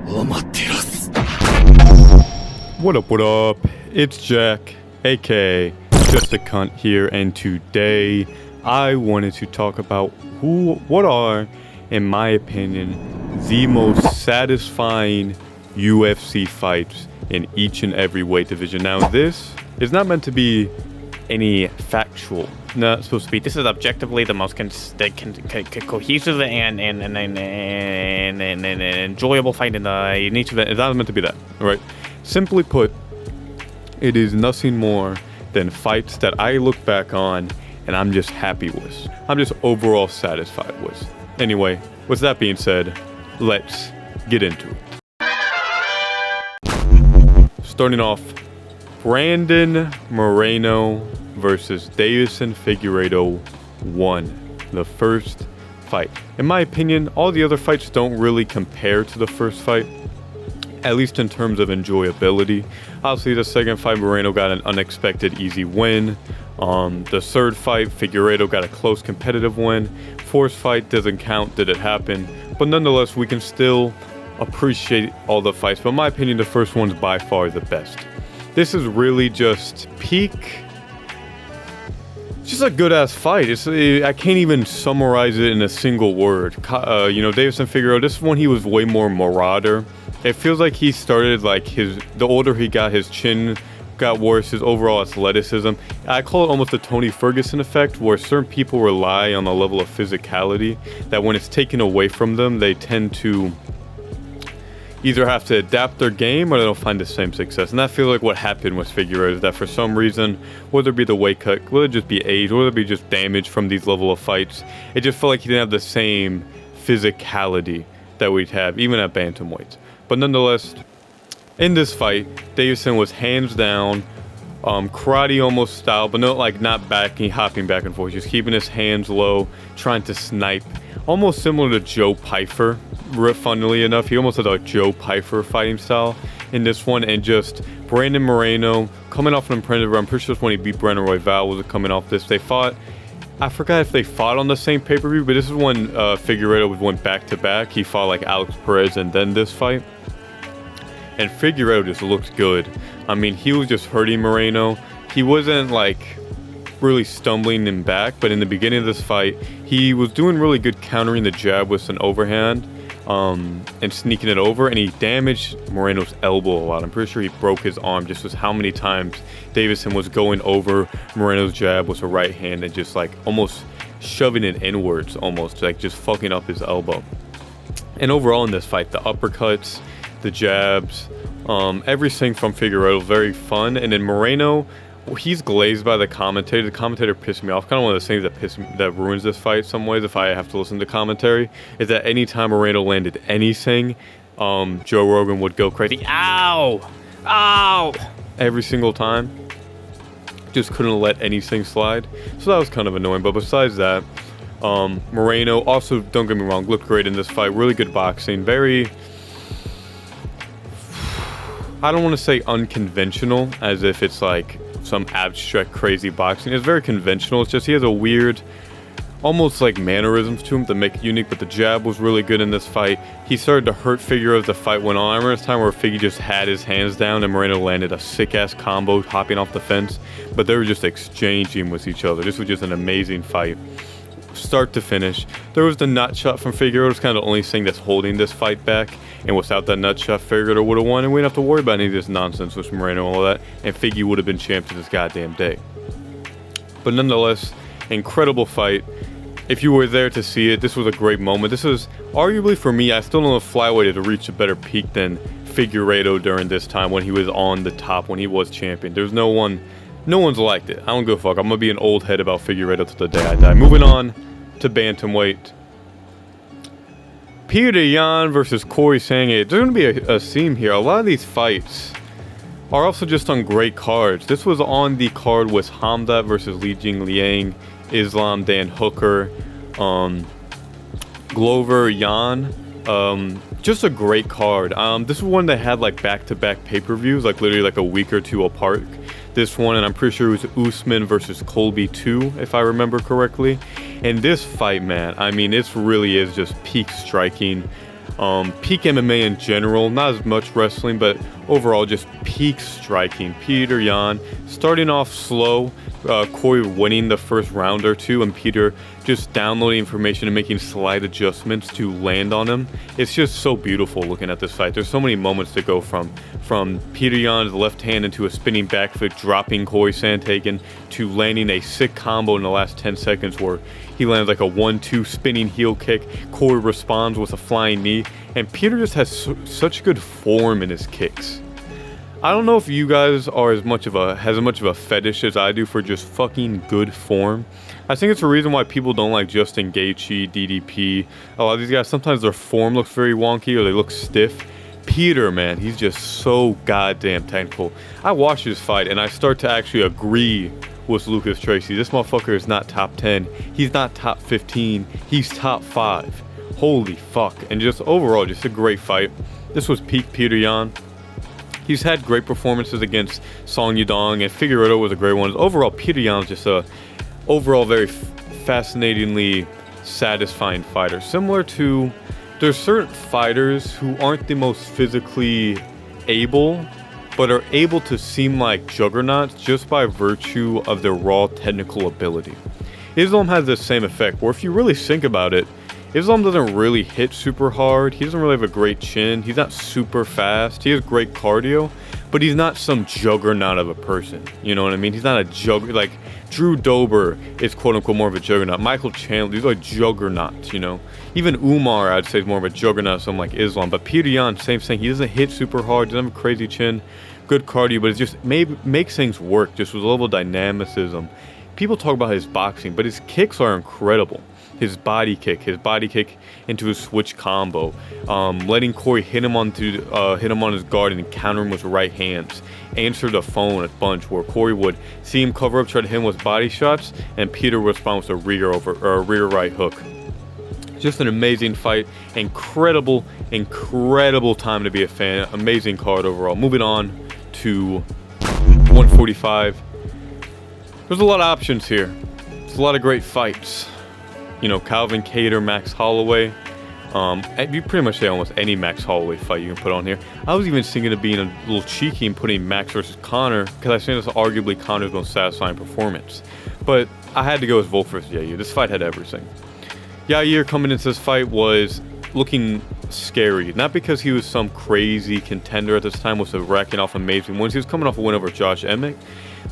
What up, what up? It's Jack, aka Just a Cunt here, and today I wanted to talk about what are, in my opinion, the most satisfying UFC fights in each and every weight division. Now, this is not meant to be any factual. Not supposed to be. This is objectively the most cohesive and enjoyable fight in each event. It's not meant to be that, right? Simply put, it is nothing more than fights that I look back on and I'm just happy with. I'm just overall satisfied with. Anyway, with that being said, let's get into it. Starting off, Brandon Moreno versus Deiveson Figueredo won the first fight. In my opinion, all the other fights don't really compare to the first fight, at least in terms of enjoyability. Obviously, the second fight, Moreno got an unexpected easy win. The third fight, Figueredo got a close competitive win. Fourth fight doesn't count, did it happen? But nonetheless, we can still appreciate all the fights. But in my opinion, the first one's by far the best. This is really just peak. Just a good ass fight. I can't even summarize it in a single word. Deiveson Figueredo, this one he was way more marauder. It feels like he started like the older he got, his chin got worse, his overall athleticism. I call it almost the Tony Ferguson effect, where certain people rely on a level of physicality that when it's taken away from them, they tend to either have to adapt their game or they don't find the same success. And that feels like what happened with Figueredo, is that for some reason, whether it be the weight cut, whether it just be age, whether it be just damage from these level of fights, it just felt like he didn't have the same physicality that we'd have, even at bantamweights. But nonetheless, in this fight, Deiveson was hands down, karate almost style, but not hopping back and forth, just keeping his hands low, trying to snipe. Almost similar to Joe Pyfer, funnily enough. He almost had a Joe Pyfer fighting style in this one. And just Brandon Moreno coming off an impressive run. I'm pretty sure when he beat Brennan Royval was coming off this. They fought, I forgot if they fought on the same pay-per-view, but this is when Figueredo went back-to-back. He fought like Alex Perez and then this fight. And Figueredo just looked good. I mean, he was just hurting Moreno. He wasn't like really stumbling him back, but in the beginning of this fight, he was doing really good countering the jab with an overhand and sneaking it over, and he damaged Moreno's elbow a lot. I'm pretty sure he broke his arm just with how many times Deiveson was going over Moreno's jab with a right hand and just like almost shoving it inwards, almost like just fucking up his elbow. And overall in this fight, the uppercuts, the jabs, everything from Figueredo, very fun. And then Moreno, he's glazed by the commentator. The commentator pissed me off. Kind of one of those things that ruins this fight some ways if I have to listen to commentary, is that anytime Moreno landed anything, Joe Rogan would go crazy. Ow! Ow! Every single time. Just couldn't let anything slide. So that was kind of annoying. But besides that, Moreno also, don't get me wrong, looked great in this fight. Really good boxing. Very, I don't want to say unconventional, as if it's like some abstract crazy boxing. It's very conventional. It's just he has a weird, almost like mannerisms to him that make it unique. But the jab was really good in this fight. He started to hurt Figueredo as the fight went on. I remember this time where Figgy just had his hands down and Moreno landed a sick ass combo hopping off the fence, but they were just exchanging with each other. This was just an amazing fight, start to finish. There was the nut shot from Figueredo. It's kind of the only thing that's holding this fight back, and without that nut shot, Figueredo would have won, and we didn't have to worry about any of this nonsense with Moreno and all that, and Figgy would have been champ to this goddamn day. But nonetheless, incredible fight. If you were there to see it, this was a great moment. This is arguably, for me, I still don't know if flyweight had reached a better peak than Figueredo during this time when he was on the top, when he was champion. There's no one's liked it. I don't give a fuck. I'm gonna be an old head about Figueredo till the day I die. Moving on to bantamweight. Peter Yan versus Corey Sangate. There's going to be a theme here. A lot of these fights are also just on great cards. This was on the card with Hamdat versus Li Jingliang, Islam Dan Hooker, Glover Yan. Just a great card. This is one that had like back-to-back pay-per-views, like literally like a week or two apart. This one, and I'm pretty sure it was Usman versus Colby 2, if I remember correctly. And this fight, man, I mean, it really is just peak striking. Peak MMA in general, not as much wrestling, but overall just peak striking. Peter Yan starting off slow, Corey winning the first round or two, and Peter just downloading information and making slight adjustments to land on him. It's just so beautiful looking at this fight. There's so many moments to go from Peter Yan's left hand into a spinning back foot, dropping Corey Sandhagen, to landing a sick combo in the last 10 seconds where he lands like a 1-2 spinning heel kick. Corey responds with a flying knee, and Peter just has such good form in his kicks. I don't know if you guys are as much of a fetish as I do for just fucking good form. I think it's a reason why people don't like Justin Gaethje, DDP. A lot of these guys, sometimes their form looks very wonky or they look stiff. Peter, man, he's just so goddamn technical. I watch this fight and I start to actually agree with Lucas Tracy. This motherfucker is not top 10. He's not top 15. He's top 5. Holy fuck. And just overall, just a great fight. This was peak Peter Yan. He's had great performances against Song Yadong, and Figueredo was a great one. Overall, Peter Yan is just a overall very fascinatingly satisfying fighter. Similar to, there's certain fighters who aren't the most physically able, but are able to seem like juggernauts just by virtue of their raw technical ability. Islam has the same effect, where if you really think about it, Islam doesn't really hit super hard. He doesn't really have a great chin. He's not super fast. He has great cardio, but he's not some juggernaut of a person. You know what I mean? He's not a like Drew Dober is quote unquote more of a juggernaut. Michael Chandler, these are juggernauts, you know. Even Umar, I'd say, is more of a juggernaut, something like Islam. But Peter Yan, same thing. He doesn't hit super hard. Doesn't have a crazy chin. Good cardio, but it just makes things work. Just with a level of dynamicism. People talk about his boxing, but his kicks are incredible. His body kick into a switch combo, letting Corey hit him on his guard and counter him with right hands. Answer the phone a bunch, where Corey would see him cover up, try to hit him with body shots, and Peter would respond with a rear right hook. Just an amazing fight, incredible time to be a fan. Amazing card overall. Moving on to 145. There's a lot of options here. There's a lot of great fights. You know, Calvin Kattar, Max Holloway. You pretty much say almost any Max Holloway fight you can put on here. I was even thinking of being a little cheeky and putting Max versus Conor, because I think that's arguably Conor's most satisfying performance. But I had to go with Volk versus Yair. This fight had everything. Yair coming into this fight was looking scary. Not because he was some crazy contender at this time, was racking off amazing wins. He was coming off a win over Josh Emmett.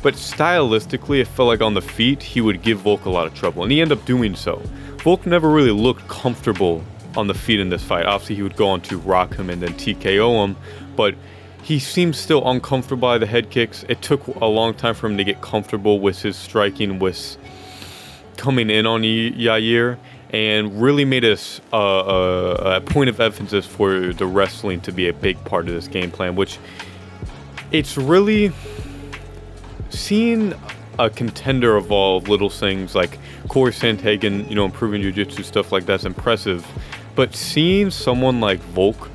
But stylistically, it felt like on the feet, he would give Volk a lot of trouble. And he ended up doing so. Volk never really looked comfortable on the feet in this fight. Obviously, he would go on to rock him and then TKO him. But he seemed still uncomfortable by the head kicks. It took a long time for him to get comfortable with his striking, with coming in on Yair. And really made us a point of emphasis for the wrestling to be a big part of this game plan. Which, it's really... seeing a contender evolve, little things like Corey Sandhagen, you know, improving jiu-jitsu, stuff like that's impressive. But seeing someone like Volk,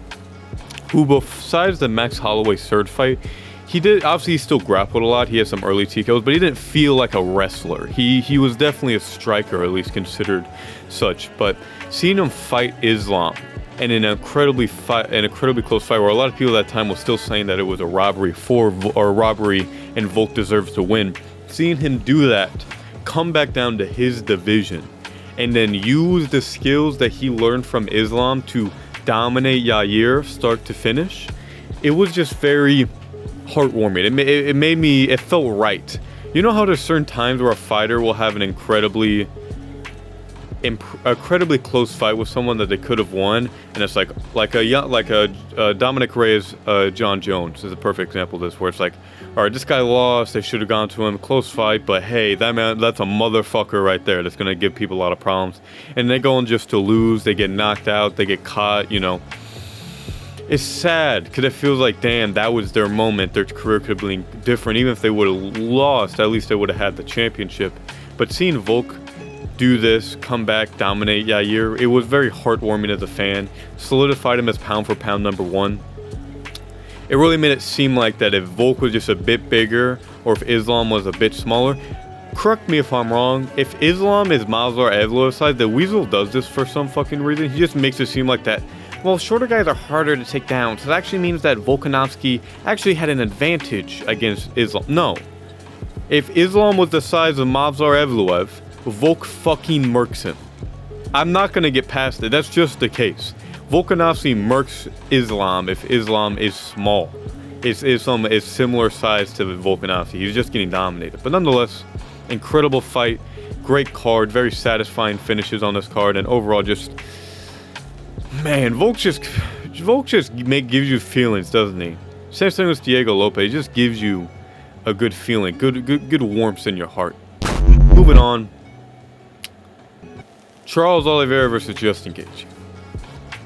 who besides the Max Holloway third fight, he still grappled a lot. He had some early TKOs, but he didn't feel like a wrestler. He was definitely a striker, at least considered such. But seeing him fight Islam in an incredibly close fight, where a lot of people at that time were still saying that it was a robbery and Volk deserves to win. Seeing him do that, come back down to his division, and then use the skills that he learned from Islam to dominate Yair start to finish, it was just very heartwarming. It felt right. You know how there's certain times where a fighter will have an incredibly close fight with someone that they could have won, and it's like a Dominic Reyes, John Jones is a perfect example of this, where it's like, all right, this guy lost, they should have gone to him, close fight, but hey, that's a motherfucker right there that's gonna give people a lot of problems, and they go on just to lose, they get knocked out, they get caught, you know. It's sad because it feels like, damn, that was their moment. Their career could have been different. Even if they would have lost, at least they would have had the championship. But seeing Volk do this, come back, dominate Yair, it was very heartwarming as a fan. Solidified him as pound for pound #1. It really made it seem like that if Volk was just a bit bigger, or if Islam was a bit smaller, correct me if I'm wrong, if Islam is Mayweather Evloev's size, the Weasel does this for some fucking reason. He just makes it seem like that Well, shorter guys are harder to take down, so that actually means that Volkanovski actually had an advantage against Islam. No. If Islam was the size of Movsar Evloev, Volk fucking murks him. I'm not going to get past it. That's just the case. Volkanovski murks Islam if Islam is small. Islam is similar size to Volkanovski. He's just getting dominated. But nonetheless, incredible fight. Great card. Very satisfying finishes on this card. And overall just... Man, Volk just gives you feelings, doesn't he? Same thing with Diego Lopez. He just gives you a good feeling. Good warmth in your heart. Moving on. Charles Oliveira versus Justin Gaethje.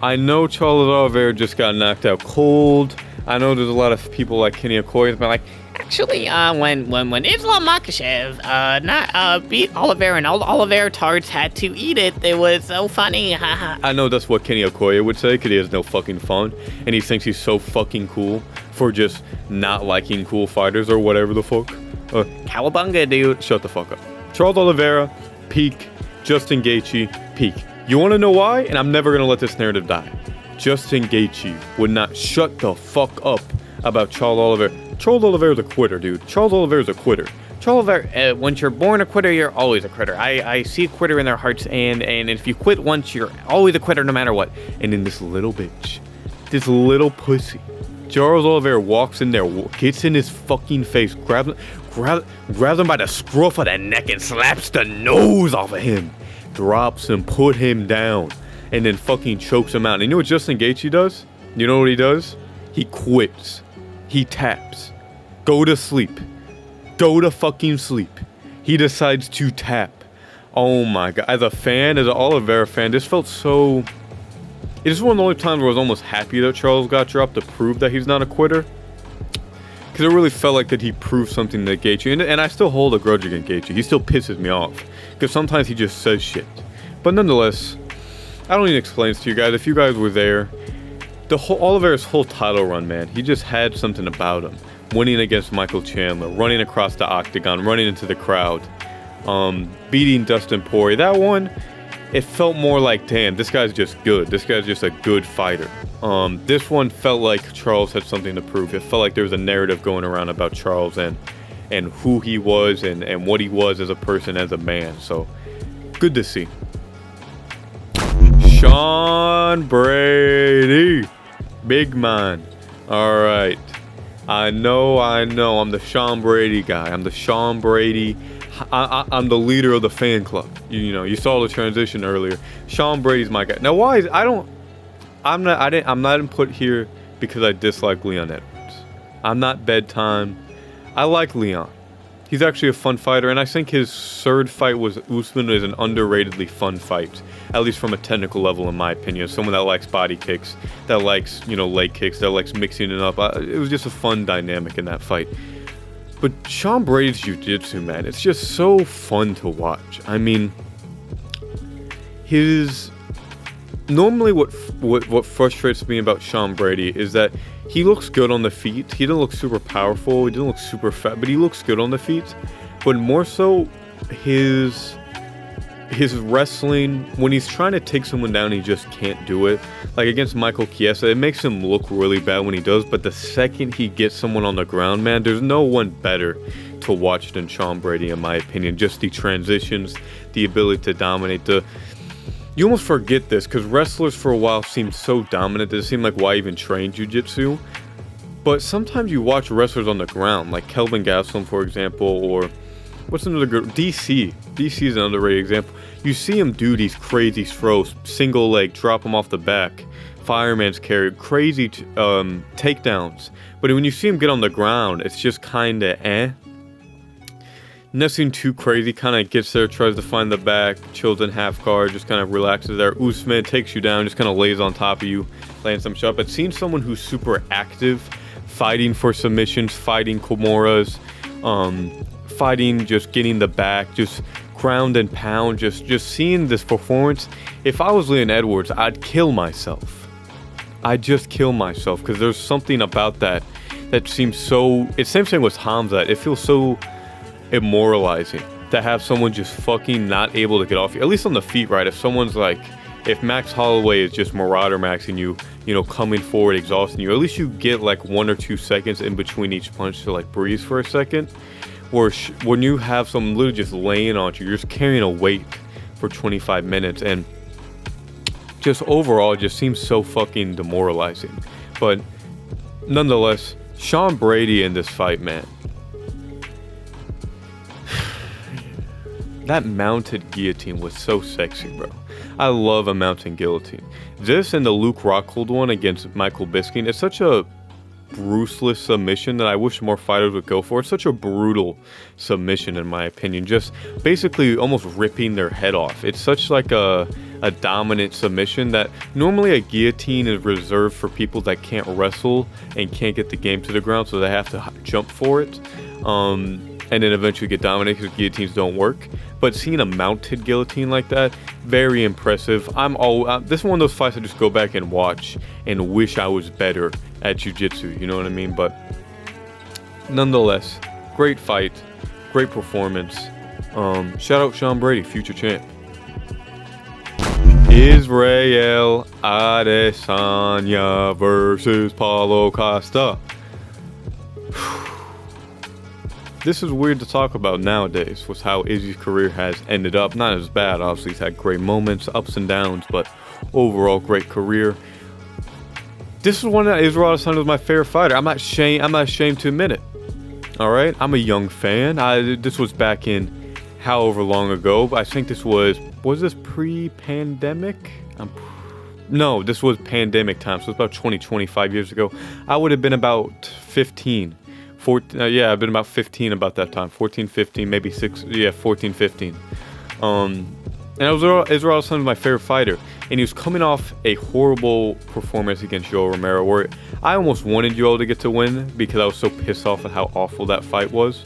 I know Charles Oliveira just got knocked out cold. I know there's a lot of people like Kenny Okoye that's been like, Actually, when Islam Makhachev beat Oliveira and all the Oliveira tards had to eat it, it was so funny. I know that's what Kenny Okoye would say because he has no fucking fun and he thinks he's so fucking cool for just not liking cool fighters or whatever the fuck. Cowabunga, dude. Shut the fuck up. Charles Oliveira, peak. Justin Gaethje, peak. You want to know why? And I'm never going to let this narrative die. Justin Gaethje would not shut the fuck up about Charles Oliveira. Charles Oliveira's a quitter, dude. Charles Oliveira's a quitter. Charles Oliveira, when you're born a quitter, you're always a quitter. I see a quitter in their hearts, and if you quit once, you're always a quitter no matter what. And then this little bitch, this little pussy, Charles Oliveira walks in there, gets in his fucking face, grabs him by the scruff of the neck and slaps the nose off of him. Drops him, put him down, and then fucking chokes him out. And you know what Justin Gaethje does? You know what he does? He quits. He taps. Go to sleep. Go to fucking sleep. He decides to tap. Oh my god. As a fan, as an Oliveira fan, this felt so... It is one of the only times where I was almost happy that Charles got dropped to prove that he's not a quitter. Because it really felt like that he proved something to Gaethje. And I still hold a grudge against Gaethje. He still pisses me off. Because sometimes he just says shit. But nonetheless, I don't need to explain this to you guys. If you guys were there, Oliveira's whole title run, man, he just had something about him. Winning against Michael Chandler, running across the octagon, running into the crowd, beating Dustin Poirier. That one, it felt more like, damn, this guy's just good. This guy's just a good fighter. This one felt like Charles had something to prove. It felt like there was a narrative going around about Charles and who he was and what he was as a person, as a man. So, good to see. Sean Brady. Big man. All right. I know. I'm the Sean Brady guy. I'm the Sean Brady. I'm the leader of the fan club. You know, you saw the transition earlier. Sean Brady's my guy. Now, why is I'm not put here because I dislike Leon Edwards. I'm not bedtime. I like Leon. He's actually a fun fighter, and I think his third fight with Usman is an underratedly fun fight, at least from a technical level, in my opinion. Someone that likes body kicks, that likes, leg kicks, that likes mixing it up. It was just a fun dynamic in that fight. But Sean Brady's jiu-jitsu, man, it's just so fun to watch. I mean, normally what frustrates me about Sean Brady is that he looks good on the feet. He doesn't look super powerful. He doesn't look super fat, but he looks good on the feet. But more so, his wrestling, when he's trying to take someone down, he just can't do it. Like against Michael Chiesa, it makes him look really bad when he does. But the second he gets someone on the ground, man, there's no one better to watch than Sean Brady, in my opinion. Just the transitions, the ability to dominate, you almost forget this because wrestlers for a while seemed so dominant that it seemed like why even train jiu-jitsu. But sometimes you watch wrestlers on the ground, like Kelvin Gastelum, for example, or what's another good... DC. DC is an underrated example. You see him do these crazy throws, single leg, drop him off the back, fireman's carry, crazy takedowns. But when you see him get on the ground, it's just kind of Nothing too crazy, kind of gets there, tries to find the back, chills in half guard, just kind of relaxes there. Usman takes you down, just kind of lays on top of you, laying some shot. But seeing someone who's super active, fighting for submissions, fighting Kimuras, fighting, just getting the back, just ground and pound, just seeing this performance. If I was Leon Edwards, I'd kill myself. I'd just kill myself because there's something about that seems so... It's the same thing with Hamza. It feels so immoralizing to have someone just fucking not able to get off you, at least on the feet, right? If someone's like if Max Holloway is just Marauder maxing you, coming forward, exhausting you, at least you get like 1 or 2 seconds in between each punch to like breathe for a second. Or when you have someone literally just laying on you, you're just carrying a weight for 25 minutes, and just overall it just seems so fucking demoralizing. But nonetheless, Sean Brady in this fight, man. That mounted guillotine was so sexy, bro. I love a mounted guillotine. This and the Luke Rockhold one against Michael Bisping, it's such a bruceless submission that I wish more fighters would go for. It's such a brutal submission, in my opinion. Just basically almost ripping their head off. It's such like a dominant submission that normally a guillotine is reserved for people that can't wrestle and can't get the game to the ground, so they have to jump for it. And then eventually get dominated because guillotines don't work. But seeing a mounted guillotine like that, very impressive. This is one of those fights I just go back and watch and wish I was better at jiu-jitsu, you know what I mean? But nonetheless, great fight, great performance. Shout out Sean Brady, future champ. Israel Adesanya versus Paulo Costa. This is weird to talk about nowadays, with how Izzy's career has ended up. Not as bad, obviously he's had great moments, ups and downs, but overall great career. This is one that Israel Adesanya was my favorite fighter. I'm not ashamed to admit it. All right, I'm a young fan. This was back in however long ago. I think this was this pre-pandemic? No, this was pandemic time, so it's about 25 years ago. I would have been about 15. I've been about 15 about that time. 14, 15, maybe 14, 15. And Israel Adesanya was my favorite fighter. And he was coming off a horrible performance against Yoel Romero, where I almost wanted Yoel to get to win because I was so pissed off at how awful that fight was.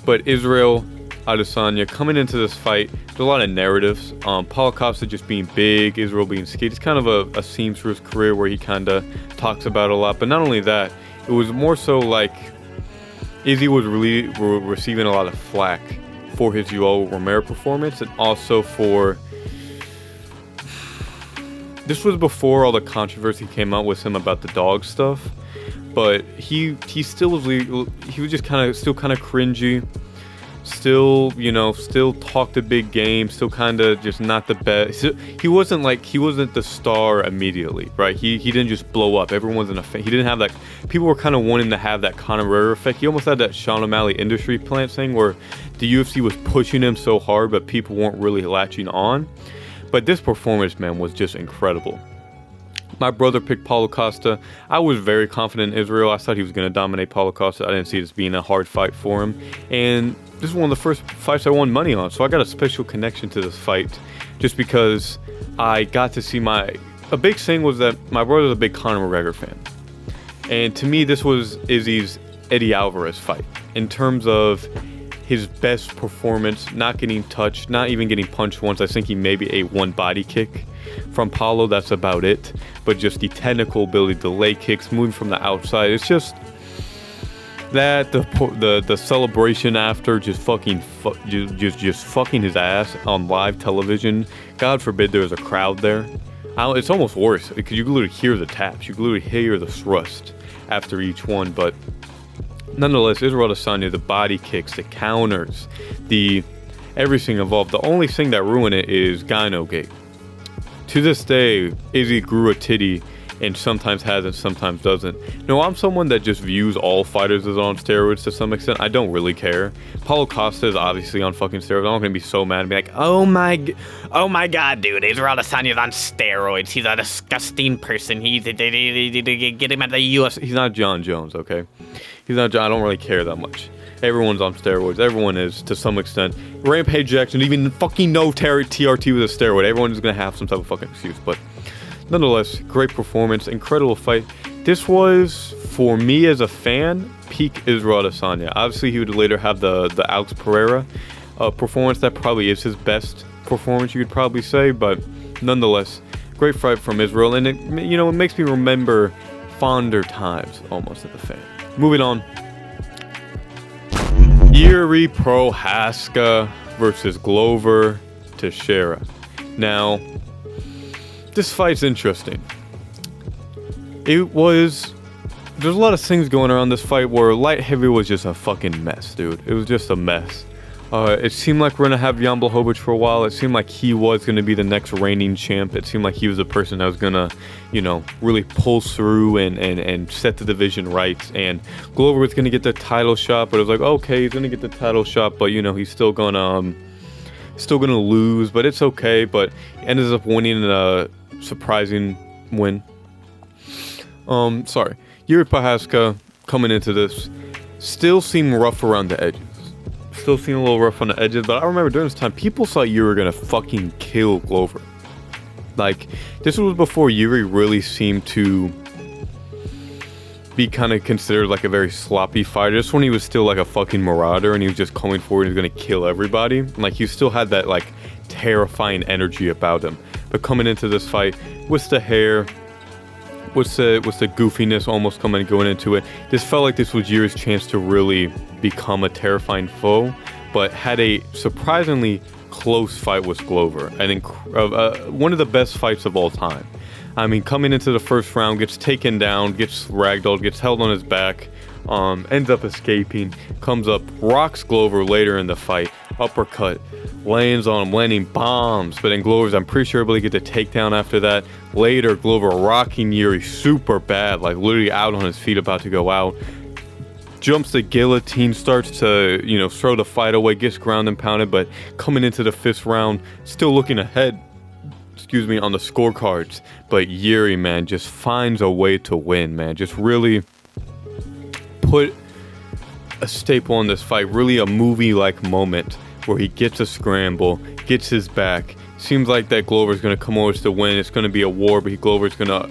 But Israel Adesanya coming into this fight, there's a lot of narratives. Paulo Costa just being big, Israel being skinny. It's kind of a theme through his career where he kind of talks about it a lot. But not only that, it was more so like Izzy was really receiving a lot of flack for his Yoel Romero performance, and also for... This was before all the controversy came out with him about the dog stuff, but he still was just kind of cringy. Still talked a big game, still kind of just not the best. He wasn't the star immediately, right? He didn't just blow up. Everyone's in a fan. He didn't have that. People were kind of wanting to have that Conor McGregor effect. He almost had that Sean O'Malley industry plant thing where the UFC was pushing him so hard, but people weren't really latching on. But this performance, man, was just incredible. My brother picked Paulo Costa. I was very confident in Israel. I thought he was going to dominate Paulo Costa. I didn't see this being a hard fight for him. And this is one of the first fights I won money on. So I got a special connection to this fight just because I got to see a big thing was that my brother's a big Conor McGregor fan. And to me, this was Izzy's Eddie Alvarez fight in terms of his best performance, not getting touched, not even getting punched once. I think he maybe ate one body kick from Paulo. That's about it. But just the technical ability, the leg kicks, moving from the outside. It's just that the celebration after just fucking his ass on live television. God forbid there was a crowd there. It's almost worse because you can literally hear the taps. You can literally hear the thrust after each one. But nonetheless, Israel Adesanya, the body kicks, the counters, everything involved. The only thing that ruined it is Gynogate. To this day, Izzy grew a titty and sometimes has and sometimes doesn't. No, I'm someone that just views all fighters as on steroids to some extent. I don't really care. Paulo Costa is obviously on fucking steroids. I'm not gonna be so mad and be like, oh my god, dude, Israel Adesanya's on steroids. He's a disgusting person. Get him at the UFC. He's not John Jones, okay? He's not John. I don't really care that much. Everyone's on steroids. Everyone is, to some extent. Rampage Jackson didn't even fucking know TRT was a steroid. Everyone's gonna have some type of fucking excuse, but nonetheless, great performance, incredible fight. This was, for me as a fan, peak Israel Adesanya. Obviously, he would later have the Alex Pereira performance. That probably is his best performance, you could probably say, but nonetheless, great fight from Israel, and it makes me remember fonder times almost as a fan. Moving on. Yuri Prohaska versus Glover Teixeira. Now, This fight's interesting. There's a lot of things going around this fight where light heavy was just a fucking mess, dude. It was just a mess. It seemed like we're gonna have Jan Blachowicz for a while. It seemed like he was gonna be the next reigning champ. It seemed like he was the person that was gonna, really pull through and set the division right. And Glover was gonna get the title shot, but it was like, okay, he's gonna get the title shot, but he's still gonna lose. But it's okay. But ended up winning in a surprising win. Yuri Prohaska coming into this still seemed rough around the edges. Still seemed a little rough on the edges, but I remember during this time, people thought Yuri were gonna fucking kill Glover. Like, this was before Yuri really seemed to be kind of considered like a very sloppy fighter. Just when he was still like a fucking marauder and he was just coming forward and he was gonna kill everybody. Like, he still had that like terrifying energy about him. But coming into this fight, with the hair, with the goofiness almost going into it, this felt like this was Yuri's chance to really become a terrifying foe, but had a surprisingly close fight with Glover. I think one of the best fights of all time. I mean, coming into the first round, gets taken down, gets ragdolled, gets held on his back, ends up escaping, comes up, rocks Glover later in the fight, uppercut, lands on him, landing bombs, but then Glover's, I'm pretty sure, able to get the takedown after that. Later, Glover rocking Yuri super bad, like literally out on his feet, about to go out. Jumps the guillotine, starts to, throw the fight away, gets ground and pounded, but coming into the 5th round, still looking ahead, on the scorecards. But Yuri, man, just finds a way to win, man. Just really put a staple on this fight, really a movie-like moment where he gets a scramble, gets his back. Seems like that Glover's going to come over to win. It's going to be a war, but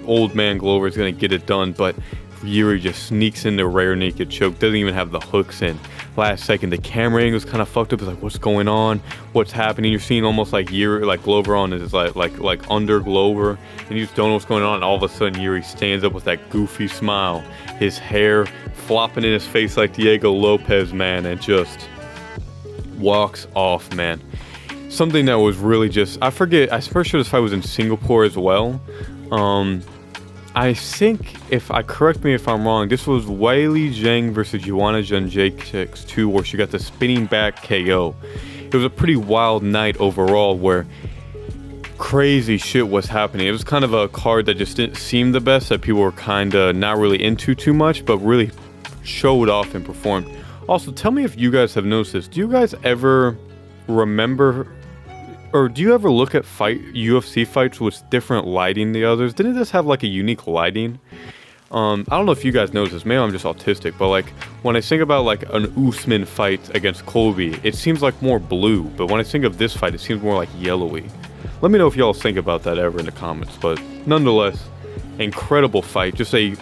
old man Glover's going to get it done. But Yuri just sneaks in the rare naked choke, doesn't even have the hooks in. Last second, the camera angle's kind of fucked up. It's like, what's going on? What's happening? You're seeing almost like Yuri, like Glover on his like under Glover, and you just don't know what's going on. And all of a sudden, Yuri stands up with that goofy smile, his hair flopping in his face like Diego Lopez, man, and just walks off, man. Something that was really just, I'm pretty sure this fight was in Singapore as well. I think, correct me if I'm wrong, this was Weili Zhang versus Joanna Jędrzejczyk 2, where she got the spinning back KO. It was a pretty wild night overall, where crazy shit was happening. It was kind of a card that just didn't seem the best, that people were kind of not really into too much, but really showed off and performed. Also, tell me if you guys have noticed this. Do you guys ever remember, or do you ever look at UFC fights with different lighting than the others? Didn't this have like a unique lighting? I don't know if you guys notice this. Maybe I'm just autistic, but like when I think about like an Usman fight against Colby, it seems like more blue. But when I think of this fight, it seems more like yellowy. Let me know if y'all think about that ever in the comments. But nonetheless, incredible fight. Just a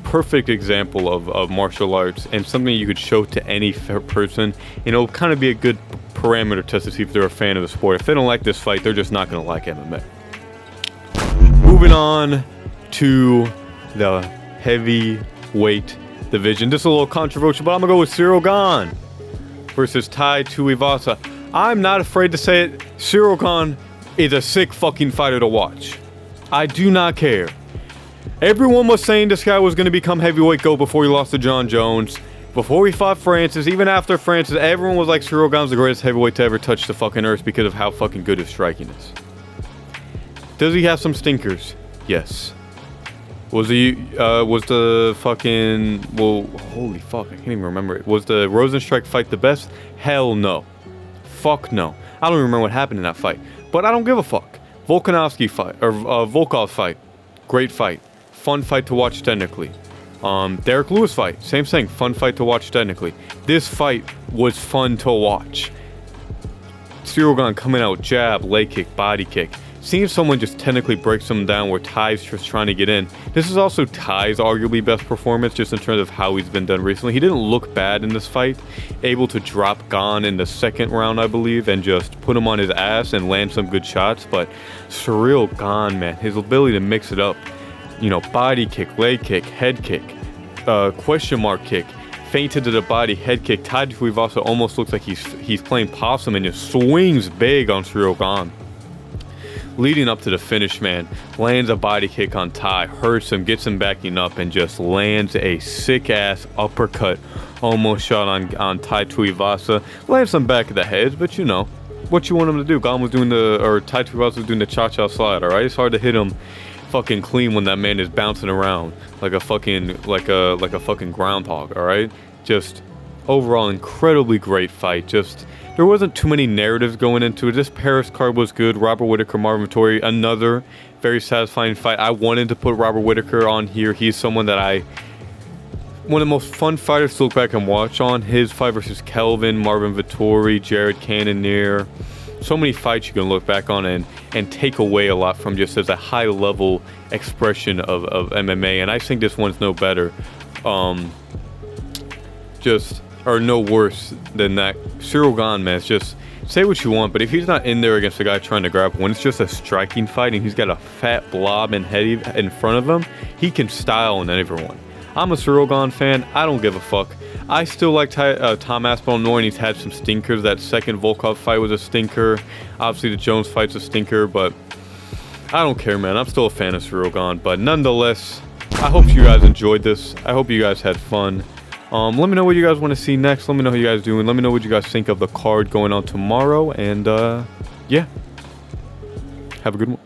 perfect example of martial arts, and something you could show to any person. It'll kind of be a good parameter test to see if they're a fan of the sport. If they don't like this fight, they're just not going to like MMA. Moving on to the heavyweight division. This is a little controversial, but I'm going to go with Sirroan versus Tai Tuivasa. I'm not afraid to say it. Sirroan is a sick fucking fighter to watch. I do not care. Everyone was saying this guy was going to become heavyweight GOAT before he lost to John Jones. Before he fought Francis, even after Francis, everyone was like, Sirrogan's the greatest heavyweight to ever touch the fucking earth because of how fucking good his striking is. Does he have some stinkers? Yes. Was the fucking, well, holy fuck, I can't even remember it. Was the Rosenstrike fight the best? Hell no. Fuck no. I don't even remember what happened in that fight. But I don't give a fuck. Volkanovski fight, or Volkov fight. Great fight. Fun fight to watch technically. Derek Lewis fight, same thing, fun fight to watch technically. This fight was fun to watch. Sirroan coming out, jab, leg kick, body kick. Seeing someone just technically breaks them down where Ty's just trying to get in. This is also Ty's arguably best performance, just in terms of how he's been done recently. He didn't look bad in this fight. Able to drop Gon in the second round, I believe, and just put him on his ass and land some good shots. But Sirroan, man, his ability to mix it up. You know, body kick, leg kick, head kick, question mark kick, feinted to the body, head kick. Tai Tuivasa almost looks like he's playing possum and just swings big on Sirroan. leading up to the finish, man, lands a body kick on Tai, hurts him, gets him backing up, and just lands a sick-ass uppercut. Almost shot on Tai Tuivasa. Lands some back of the heads, but you know, what you want him to do. Tai Tuivasa was doing the cha-cha slide, alright? It's hard to hit him fucking clean when that man is bouncing around like a fucking groundhog, alright? Just overall incredibly great fight. Just there wasn't too many narratives going into it. This Paris card was good. Robert Whittaker, Marvin Vettori, another very satisfying fight. I wanted to put Robert Whittaker on here. He's someone that one of the most fun fighters to look back and watch on. His fight versus Kelvin, Marvin Vettori, Jared Cannonier. So many fights you can look back on and take away a lot from just as a high level expression of MMA. And I think this one's no better. Or no worse than that. Sirroan, man, it's just, say what you want, but if he's not in there against a guy trying to grapple, when it's just a striking fight and he's got a fat blob and head in front of him, he can style on everyone. I'm a Sirroan fan. I don't give a fuck. I still like Tom Aspinall, knowing he's had some stinkers. That second Volkov fight was a stinker. Obviously, the Jones fight's a stinker, but I don't care, man. I'm still a fan of Sirroan, but nonetheless, I hope you guys enjoyed this. I hope you guys had fun. Let me know what you guys want to see next. Let me know how you guys doing. Let me know what you guys think of the card going on tomorrow. And, yeah. Have a good one.